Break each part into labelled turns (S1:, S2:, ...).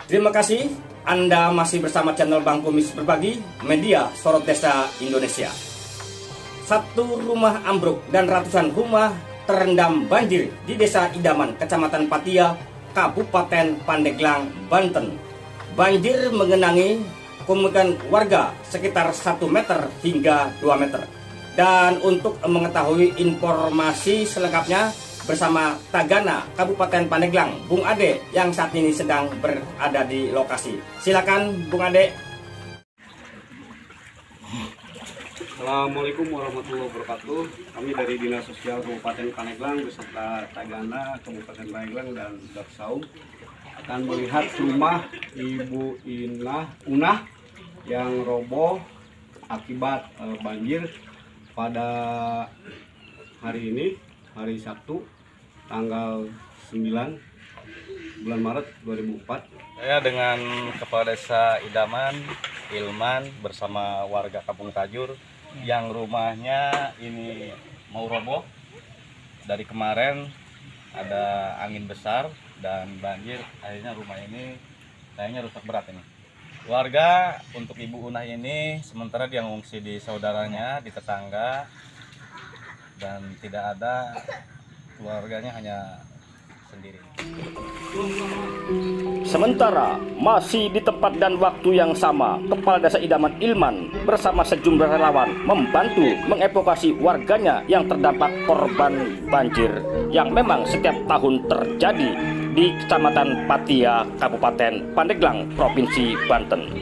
S1: Terima kasih Anda masih bersama channel Bang Kumis Berbagi, media Sorot Desa Indonesia. Satu rumah ambruk dan ratusan rumah terendam banjir di Desa Idaman, Kecamatan Patia, Kabupaten Pandeglang, Banten. Banjir mengenangi pemukiman warga sekitar 1 meter hingga 2 meter. Dan untuk mengetahui informasi selengkapnya bersama Tagana Kabupaten Pandeglang, Bung Ade yang saat ini sedang berada di lokasi. Silakan Bung Ade.
S2: Assalamualaikum warahmatullahi wabarakatuh. Kami dari Dinas Sosial Kabupaten Pandeglang beserta Tagana Kabupaten Pandeglang dan Budak Saum akan melihat rumah Ibu Unah yang roboh akibat banjir pada hari ini, hari Sabtu, tanggal 9 bulan Maret 2004.
S3: Saya dengan Kepala Desa Idaman, Ilman, bersama warga Kampung Tajur yang rumahnya ini mau roboh. Dari kemarin ada angin besar dan banjir, akhirnya rumah ini kayaknya rusak berat ini. Warga untuk Ibu Unah ini sementara dia ngungsi di saudaranya, di tetangga, dan tidak ada keluarganya, hanya sendiri.
S1: Sementara masih di tempat dan waktu yang sama, Kepala Desa Idaman Ilman bersama sejumlah relawan membantu mengevakuasi warganya yang terdampak korban banjir yang memang setiap tahun terjadi di Kecamatan Patia, Kabupaten Pandeglang, Provinsi Banten.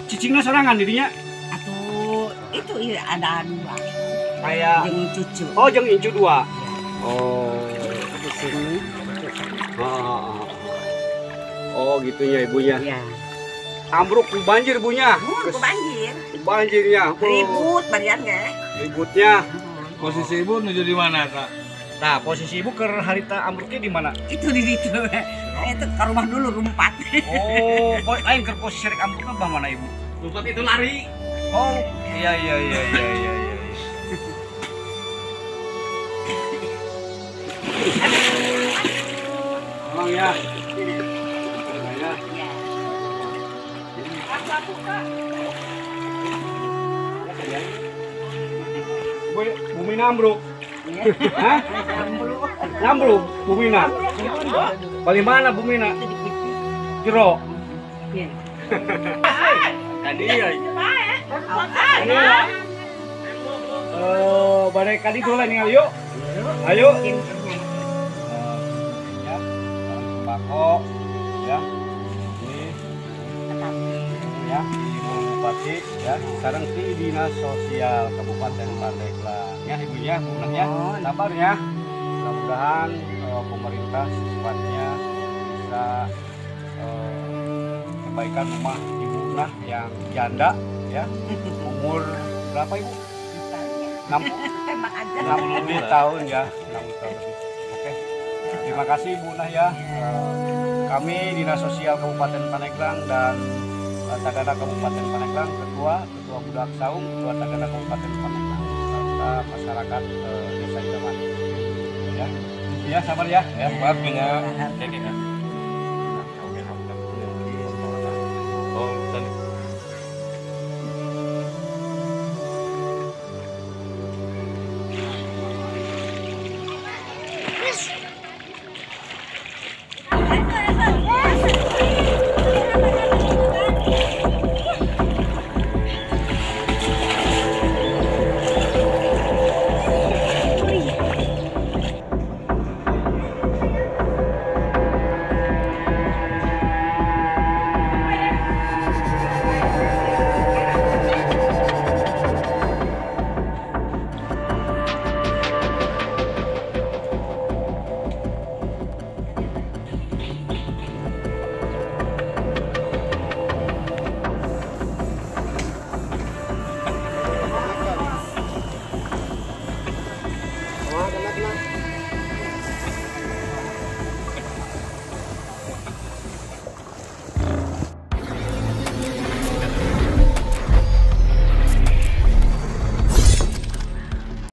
S2: Cicingnya sorangan dirinya?
S4: Atau itu ada dua.
S2: Kayak
S4: Jeng cucu.
S2: oh, jeng incu dua. Oh.
S4: Di sini.
S2: Oh, gitunya ibunya.
S4: Ya.
S2: Ambruk banjir bunya.
S4: Banjir.
S2: Banjirnya.
S4: Ribut barian nggak?
S2: Ributnya.
S3: Posisi Ibu menuju di mana, Kak?
S2: Nah, posisi ibu ke harita ambruknya di mana?
S4: Itu di situ. Itu ke rumah dulu rumpat.
S2: Oh, lain ke posisi ambruknya bang mana ibu?
S3: Lupa itu lari.
S2: Oh, iya. Tolong ya. Bumi ambruk. Hah? Ambruk, Bumina. Bagaimana Bumina? Jero. Tadi ya. Badai kali dulu nih, ayo. Ayo. Ya, sembako, ya. Ini, ya, Ibu Bupati, ya. Sekarang di Dinas Sosial Kabupaten Pandeglang. Ya, ibunya, bunanya, sabar ya. Mudah-mudahan pemerintah secepatnya bisa kebaikan rumah Ibu Unah yang janda, ya. Umur berapa Ibu? 60 tahun ya, 60 tahun lebih. Oke. Terima kasih Ibu Unah ya. Kami Dinas Sosial Kabupaten Pandeglang dan Tagana Kabupaten Pandeglang, Ketua Budak Saum, Ketua Tagana Kabupaten Pandeglang, serta masyarakat Desa Idaman. Ya, sabar ya.
S3: Ya, maaf punya jadi.